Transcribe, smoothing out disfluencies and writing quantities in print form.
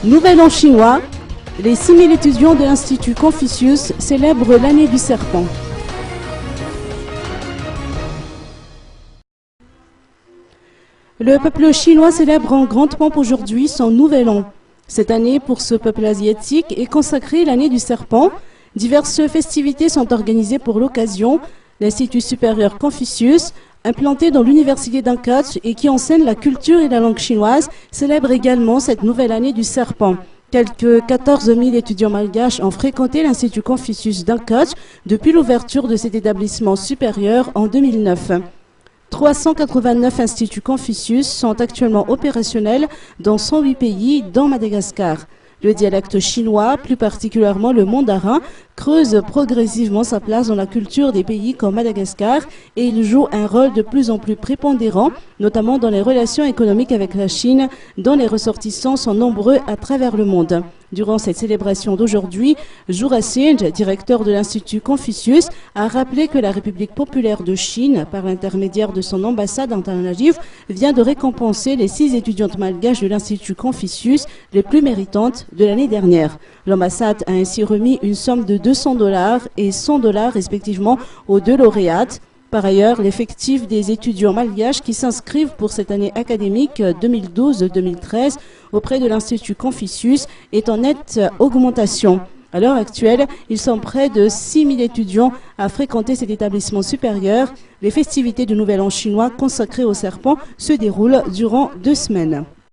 Nouvel An chinois, les 6000 étudiants de l'Institut Confucius célèbrent l'année du serpent. Le peuple chinois célèbre en grande pompe aujourd'hui son Nouvel An. Cette année, pour ce peuple asiatique, est consacrée l'année du serpent. Diverses festivités sont organisées pour l'occasion. L'Institut supérieur Confucius, implanté dans l'université d'Ankach et qui enseigne la culture et la langue chinoise, célèbre également cette nouvelle année du serpent. Quelques 14 000 étudiants malgaches ont fréquenté l'Institut Confucius d'Ankach depuis l'ouverture de cet établissement supérieur en 2009. 389 instituts Confucius sont actuellement opérationnels dans 108 pays, dont Madagascar. Le dialecte chinois, plus particulièrement le mandarin, creuse progressivement sa place dans la culture des pays comme Madagascar et il joue un rôle de plus en plus prépondérant, notamment dans les relations économiques avec la Chine, dont les ressortissants sont nombreux à travers le monde. Durant cette célébration d'aujourd'hui, Jura Singh, directeur de l'Institut Confucius, a rappelé que la République populaire de Chine, par l'intermédiaire de son ambassade en Tel Aviv, vient de récompenser les 6 étudiantes malgaches de l'Institut Confucius les plus méritantes de l'année dernière. L'ambassade a ainsi remis une somme de $200 et $100 respectivement aux 2 lauréates. Par ailleurs, l'effectif des étudiants malgaches qui s'inscrivent pour cette année académique 2012-2013 auprès de l'Institut Confucius est en nette augmentation. À l'heure actuelle, ils sont près de 6 000 étudiants à fréquenter cet établissement supérieur. Les festivités du Nouvel An chinois consacrées au serpent se déroulent durant 2 semaines.